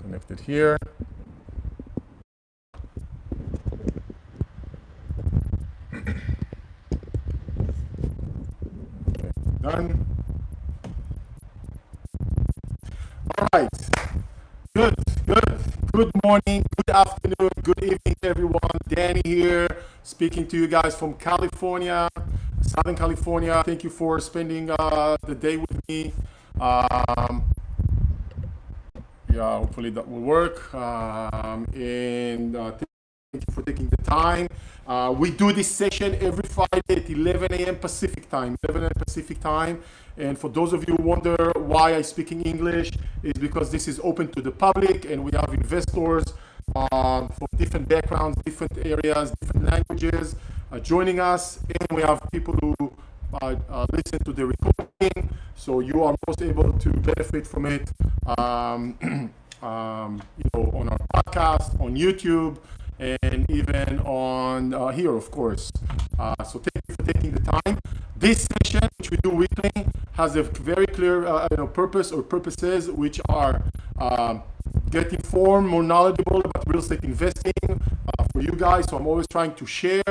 Connect it here. Okay, done. All right. Good, good. Good morning, good afternoon, good evening, everyone. Danny here, speaking to you guys from California, Southern California. Thank you for spending the day with me. Yeah, hopefully that will work. And thank you for taking the time. We do this session every Friday at 11 a.m. Pacific time, 11 a.m. Pacific time. And for those of you who wonder why I speak in English, it's because this is open to the public and we have investors from different backgrounds, different areas, different languages joining us. And we have people who listen to the recording, so you are most able to benefit from it on our podcast, on YouTube, and even on here, of course. So thank you for taking the time. This session, which we do weekly, has a very clear purpose or purposes, which are get informed, more knowledgeable about real estate investing for you guys. So I'm always trying to share,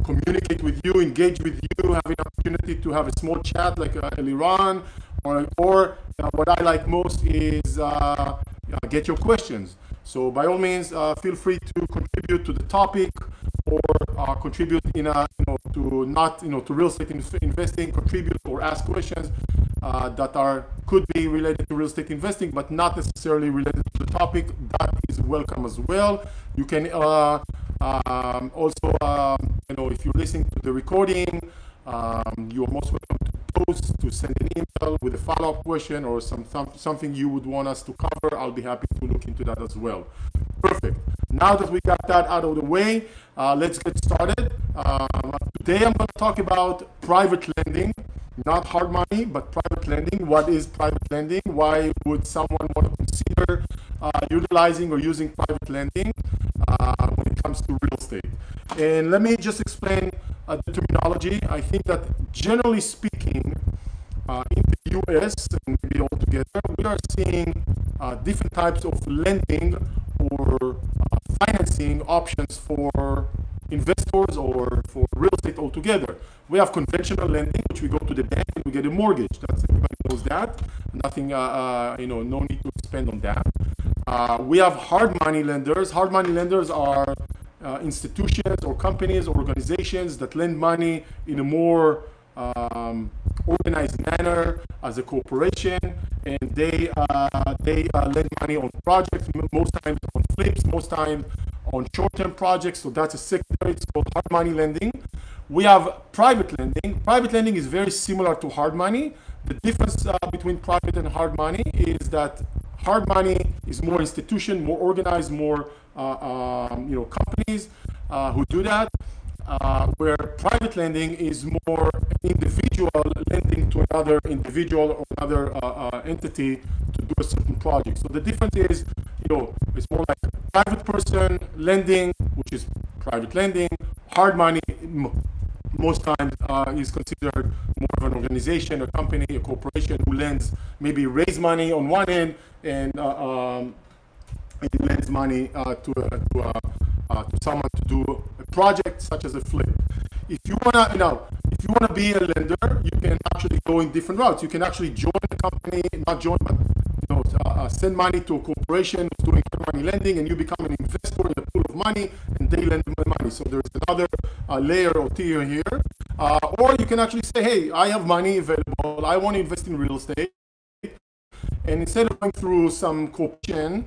communicate with you, engage with you, have an opportunity to have a small chat like Eliran, or what I like most is get your questions. So by all means, feel free to contribute to the topic or contribute to real estate investing, contribute or ask questions that could be related to real estate investing, but not necessarily related to the topic. That is welcome as well. You can also, if you're listening to the recording, you are most welcome to post, to send an email with a follow-up question or something you would want us to cover. I'll be happy to look into that as well. Perfect. Now that we got that out of the way, let's get started. Today I'm going to talk about private lending, not hard money, but private lending. What is private lending? Why would someone want to consider utilizing or using private lending when it comes to real estate? And let me just explain the terminology. I think that generally speaking, in the US and maybe altogether, we are seeing different types of lending or financing options for investors or for real estate altogether. We have conventional lending, which we go to the bank and we get a mortgage. That's everybody knows that. Nothing, no need to expand on that. We have hard money lenders. Hard money lenders are institutions or companies or organizations that lend money in a more organized manner as a corporation, and they lend money on projects, most times on flips, most times on short-term projects. So that's a secondary. It's called hard money lending. We have private lending. Private lending is very similar to hard money. The difference between private and hard money is that hard money is more institution, more organized, more companies who do that. Where private lending is more individual lending to another individual or another entity to do a certain project. So the difference is, it's more like private person lending, which is private lending. Hard money, most times, is considered more of an organization, a company, a corporation who lends, maybe raise money on one end and it lends money to someone to do a project such as a flip. If you wanna be a lender, you can actually go in different routes. You can actually join a company, not join, but send money to a corporation who's doing money lending, and you become an investor in a pool of money, and they lend money. So there's another layer or tier here. Or you can actually say, hey, I have money available. I want to invest in real estate. And instead of going through some corporation,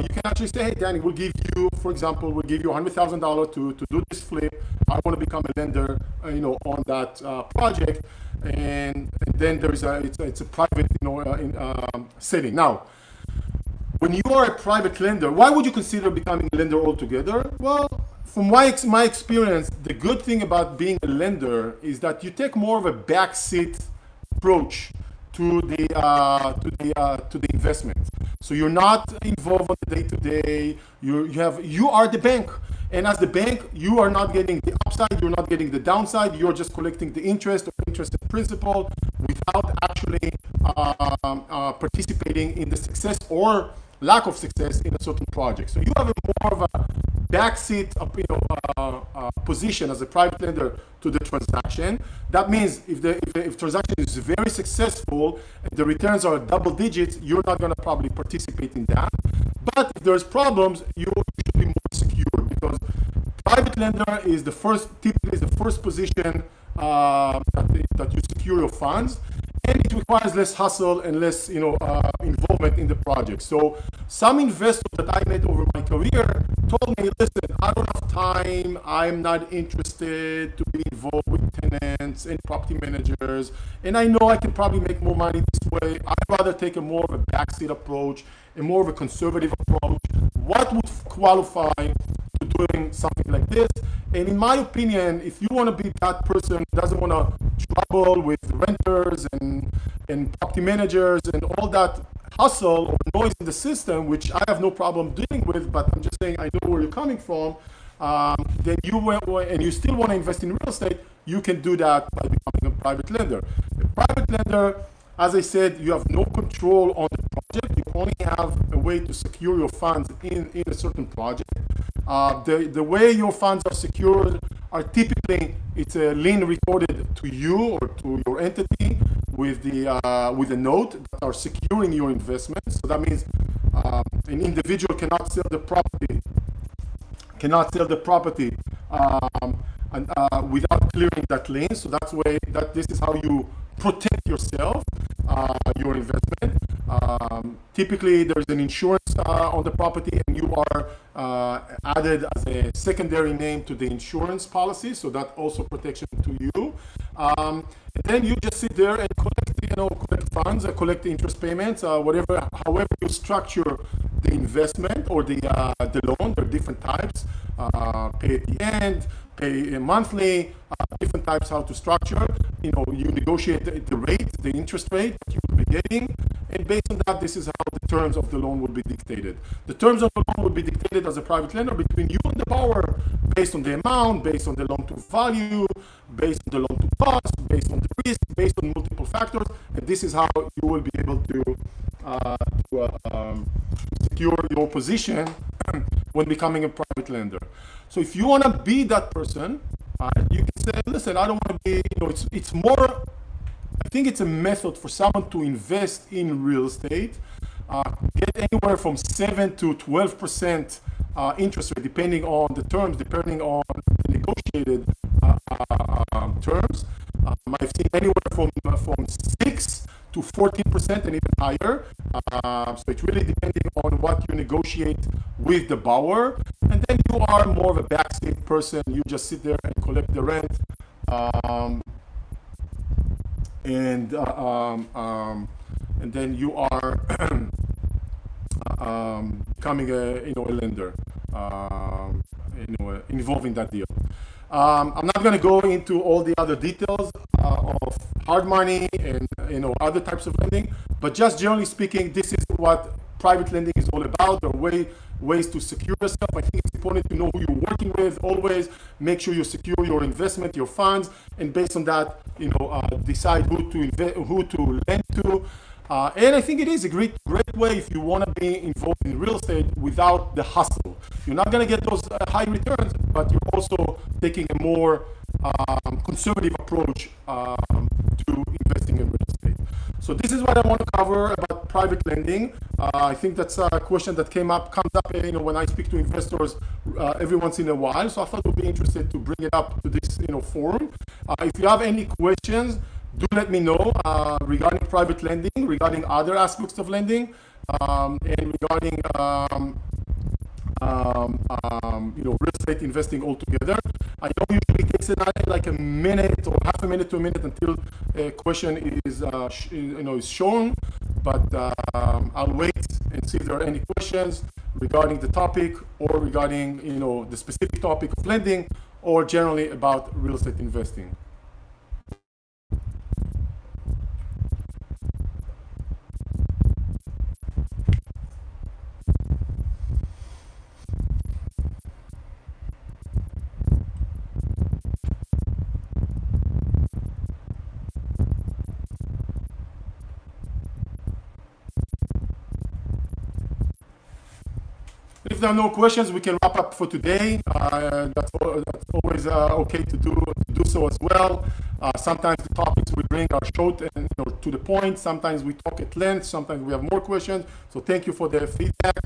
you can actually say, hey, Danny, we'll give you, for example, we'll give you $100,000 to do this flip. I want to become a lender, on that project. And then there is it's a private, setting. Now, when you are a private lender, why would you consider becoming a lender altogether? Well, from my experience, the good thing about being a lender is that you take more of a backseat approach to the investment. So you're not involved on the day-to-day. You are the bank. And as the bank, you are not getting the upside, you're not getting the downside, you're just collecting the interest or interest and principal without actually participating in the success or lack of success in a certain project. So you have a more of a backseat position as a private lender to the transaction. That means if transaction is very successful and the returns are double digits, you're not going to probably participate in that. But if there's problems, you should be more secure, because private lender is typically the first position that you secure your funds, and it requires less hustle and less involvement in the project. So some investors that I met over my career told me, listen, I don't have time, I'm not interested to be involved with tenants and property managers, and I know I can probably make more money this way. I'd rather take a more of a backseat approach, a more of a conservative approach. What would qualify to doing something like this? And in my opinion, if you want to be that person who doesn't want to trouble with renters and property managers and all that hustle or noise in the system, which I have no problem dealing with, but I'm just saying I know where you're coming from, then you still want to invest in real estate, you can do that by becoming a private lender. A private lender, as I said, you have no control on the project. You only have a way to secure your funds in a certain project. The way your funds are secured are typically, it's a lien recorded to you or to your entity with a note that are securing your investment. So that means an individual cannot sell the property without clearing that lien. So this is how you protect yourself, your investment. Typically, there's an insurance on the property, and you are added as a secondary name to the insurance policy, so that also protection to you. And then you just sit there and collect funds, collect the interest payments, however you structure the investment or the loan. There are different types. Pay at the end, pay monthly, different types how to structure. You negotiate the rate, the interest rate that you will be getting, and based on that, this is how the terms of the loan will be dictated. The terms of the loan will be dictated as a private lender between you and the borrower, based on the amount, based on the loan to value, based on the loan to cost, based on the risk, based on multiple factors, and this is how you will be able to secure your position when becoming a private lender. So if you want to be that person, you can say, listen, I don't want to be, it's more, I think it's a method for someone to invest in real estate, get anywhere from 7 to 12% interest rate, depending on the terms, depending on the negotiated terms. I've seen anywhere from 6 to 14% and even higher. So it's really depending on what you negotiate with the borrower. And then you are more of a backseat person. You just sit there and collect the rent. And then you are becoming a lender, involving that deal. I'm not going to go into all the other details of hard money and other types of lending, but just generally speaking, this is what private lending is all about. There are ways to secure yourself. I think it's important to know who you're working with. Always make sure you secure your investment, your funds, and based on that, decide who to lend to. And I think it is a great way if you want to be involved in real estate without the hustle. You're not going to get those high returns, but you're also taking a more conservative approach to investing in real estate. So this is what I want to cover about private lending. I think that's a question that comes up, when I speak to investors every once in a while. So I thought it would be interesting to bring it up to this, forum. If you have any questions, do let me know regarding private lending, regarding other aspects of lending, and regarding real estate investing altogether. I know usually it takes like a minute or half a minute to a minute until a question is shown, but I'll wait and see if there are any questions regarding the topic or regarding the specific topic of lending or generally about real estate investing. if there are no questions, we can wrap up for today. That's always okay to do so as well. Sometimes the topics we bring are short and to the point. Sometimes we talk at length. Sometimes we have more questions. So thank you for the feedback.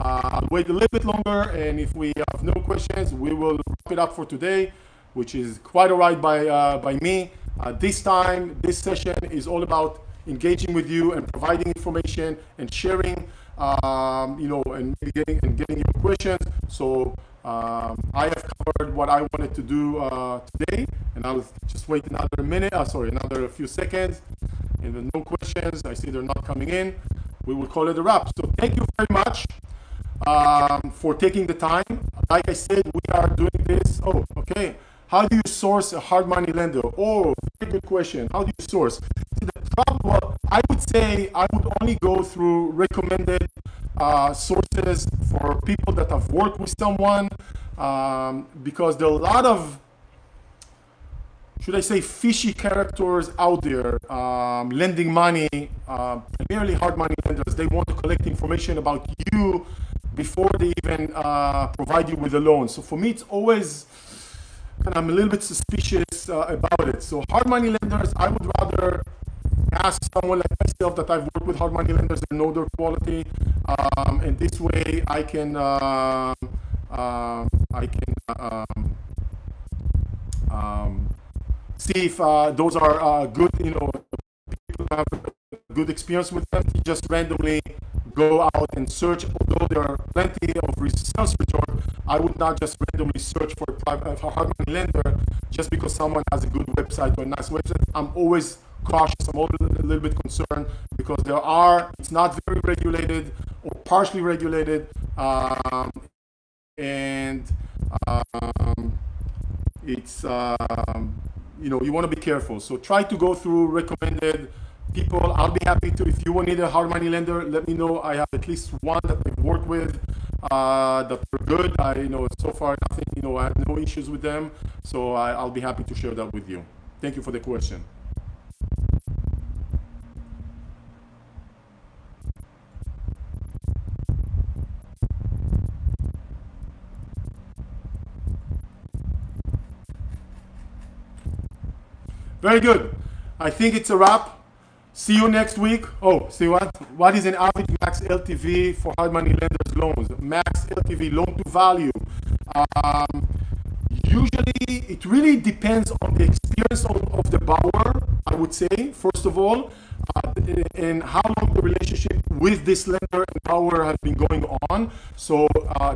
I'll wait a little bit longer, and if we have no questions, we will wrap it up for today, which is quite all right by me. This time, this session is all about engaging with you and providing information and sharing, and getting your questions. So I have covered what I wanted to do today, and I'll just wait another few seconds. And with no questions, I see they're not coming in. We will call it a wrap. So thank you very much for taking the time. Like I said, we are doing this. Oh, okay. How do you source a hard money lender? Oh, very good question. How do you source? The problem, I would say I would only go through recommended sources for people that have worked with someone, because there are a lot of, should I say, fishy characters out there lending money, primarily hard money lenders. They want to collect information about you before they even provide you with a loan. So for me, it's always I'm a little bit suspicious about it. So hard money lenders, I would rather ask someone like myself that I've worked with hard money lenders and know their quality, and this way I can see if those are good, people have a good experience with them. You just randomly go out and search, although there are plenty of sales return. I would not just randomly search for a hard money lender just because someone has a good website or a nice website. I'm always cautious. I'm always a little bit concerned because it's not very regulated or partially regulated, it's you want to be careful. So try to go through recommended people. I'll be happy to, if you need a hard money lender, let me know. I have at least one that I've worked with that are good. So far nothing, I have no issues with them. So I'll be happy to share that with you. Thank you for the question. Very good. I think it's a wrap. See you next week. Oh, see what? What is an average max LTV for hard money lenders loans? Max LTV, loan to value. Usually, it really depends on the experience of the borrower, I would say, first of all, and how long the relationship with this lender and borrower has been going on. So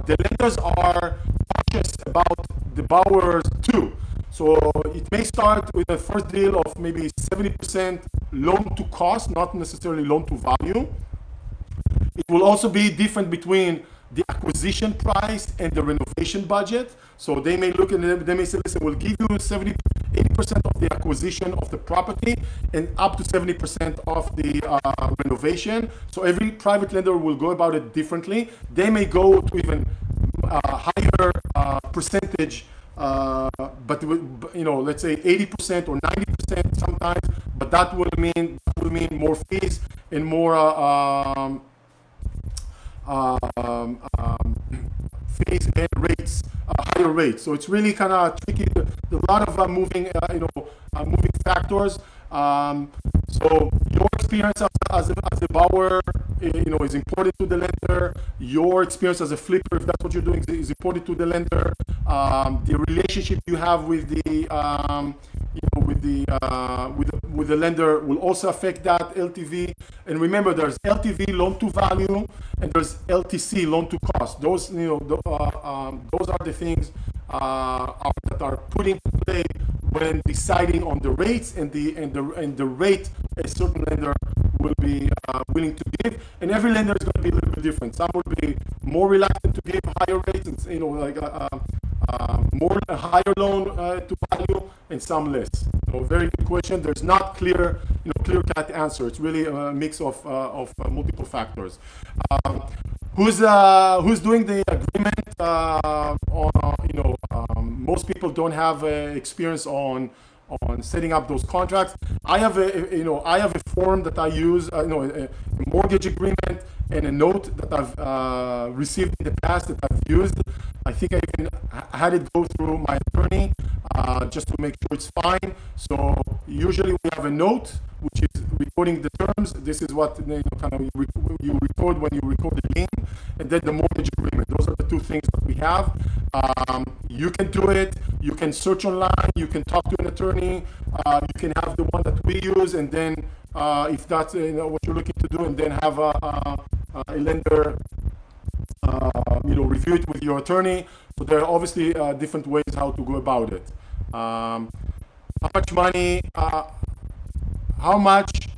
the lenders are cautious about the borrowers too. So it may start with a first deal of maybe 70% loan to cost, not necessarily loan to value. It will also be different between the acquisition price and the renovation budget. So they may look and they may say, listen, we'll give you 80% of the acquisition of the property and up to 70% of the renovation. So every private lender will go about it differently. They may go to even higher percentage, but let's say 80% or 90% sometimes. But that will mean more fees and more fees and rates, higher rates. So it's really kind of tricky. A lot of moving factors. So your experience as a borrower, is important to the lender. Your experience as a flipper, if that's what you're doing, is important to the lender. The relationship you have with the lender will also affect that LTV. And remember, there's LTV, loan to value, and there's LTC, loan to cost. Those those are the things that are put into play when deciding on the rates and the rate a certain lender will be willing to give. And every lender is going to be a little bit different. Some will be more reluctant to give higher rates, and more a higher loan to value, and some less. So very good question. There's not clear cut answer. It's really a mix of multiple factors. Who's doing the agreement? Most people don't have experience on setting up those contracts. I have a form that I use, a mortgage agreement and a note that I've received in the past that I've used. I think I even had it go through my attorney just to make sure it's fine. So usually we have a note which is recording the terms. This is what kind of you record when you record the lien, and then the mortgage agreement. Those are the two things that we have. You can do it. You can search online. You can talk to an attorney. You can have the one that we use, and then if that's what you're looking to do, and then have a lender review it with your attorney. So there are obviously different ways how to go about it. How much money? How much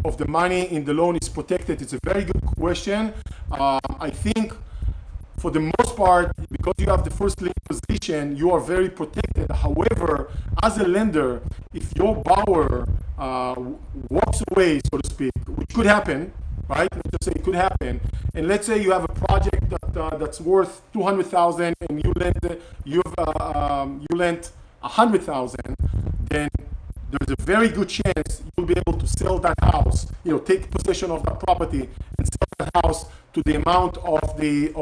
of the money in the loan is protected? It's a very good question. I think for the most part, because you have the first lien position, you are very protected. However, as a lender, if your borrower walks away, so to speak, which could happen, right? Let's just say it could happen, and let's say you have a project that's worth $200,000, and you lent $100,000, then there's a very good chance you'll be able to sell that house, take possession of that property and sell that house to the amount of the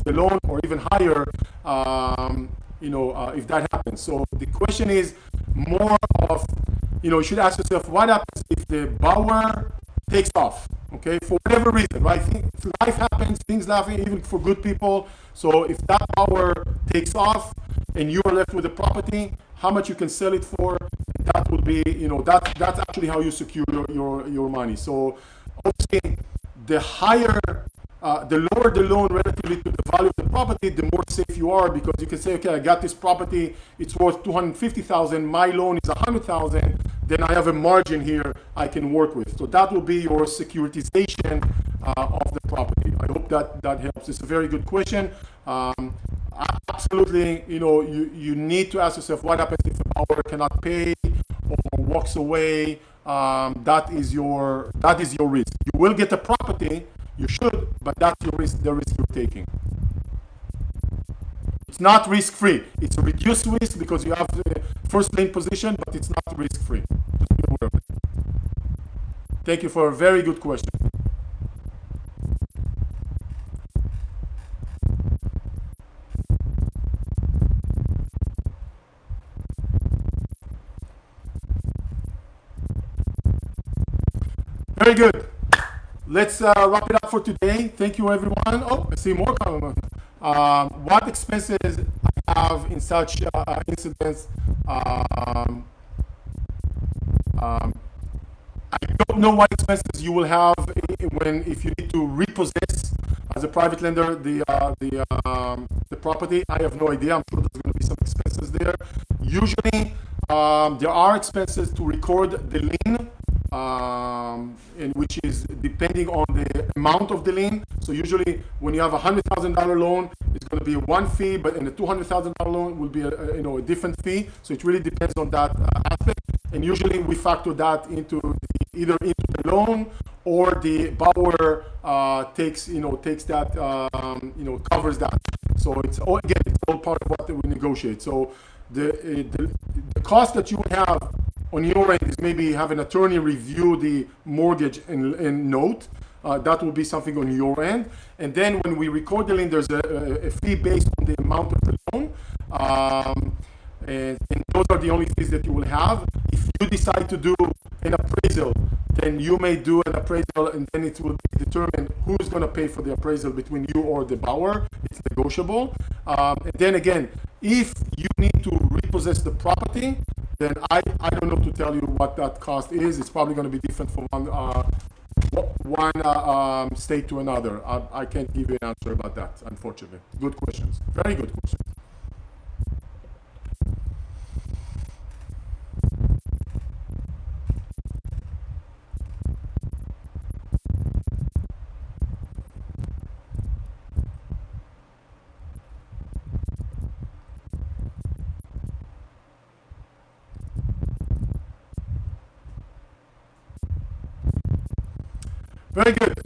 loan, or even higher, if that happens. So the question is more of, you should ask yourself, what happens if the borrower takes off, okay, for whatever reason, right? Life happens, things happen, even for good people. So if that borrower takes off and you are left with the property, how much you can sell it for, that would be, that's actually how you secure your money. So obviously, the lower the loan relatively to the value of the property, the more safe you are, because you can say, okay, I got this property, it's worth $250,000, my loan is $100,000, then I have a margin here I can work with. So that will be your securitization of the property. I hope that helps. It's a very good question. Absolutely, you need to ask yourself, what happens if the borrower cannot pay or walks away? That is your risk. You will get a property, you should, but that's the risk you're taking. It's not risk-free. It's a reduced risk because you have the first lien position, but it's not risk-free. Just be aware of it. Thank you for a very good question. Very good. Let's wrap it up for today. Thank you, everyone. Oh, I see more comments. What expenses I have in such incidents? I don't know what expenses you will have if you need to repossess as a private lender the property. I have no idea. I'm sure there's going to be some expenses there. Usually, there are expenses to record the lien. And which is depending on the amount of the lien. So usually when you have a $100,000 loan, it's going to be one fee, but in a $200,000 loan will be a different fee. So it really depends on that aspect. And usually we factor that either into the loan, or the borrower takes that covers that. So it's all part of what we negotiate. So the cost that you would have on your end is maybe have an attorney review the mortgage and note. That will be something on your end. And then when we record the lien, there's a fee based on the amount of the loan. And those are the only fees that you will have. If you decide to do an appraisal, then you may do an appraisal, and then it will be determined who's going to pay for the appraisal between you or the borrower. It's negotiable. And then again, if you need to repossess the property, then I don't know to tell you what that cost is. It's probably going to be different from one state to another. I can't give you an answer about that, unfortunately. Good questions. Very good questions. Very good.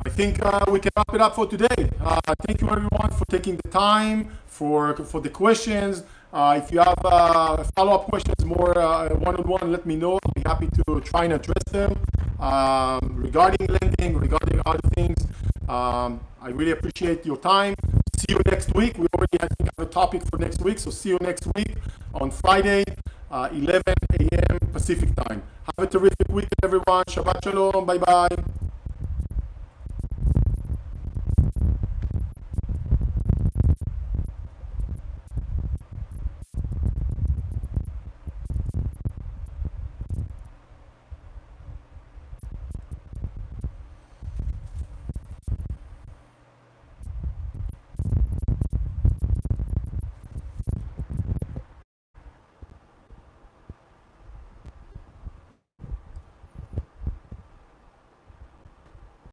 I think we can wrap it up for today. Thank you everyone for taking the time, for the questions. If you have follow-up questions, more one-on-one, let me know. I'll be happy to try and address them. Regarding lending, anything regarding other things. I really appreciate your time. See you next week. We already have a topic for next week, so see you next week on Friday, 11 a.m. Pacific time. Have a terrific weekend, everyone. Shabbat shalom. Bye-bye.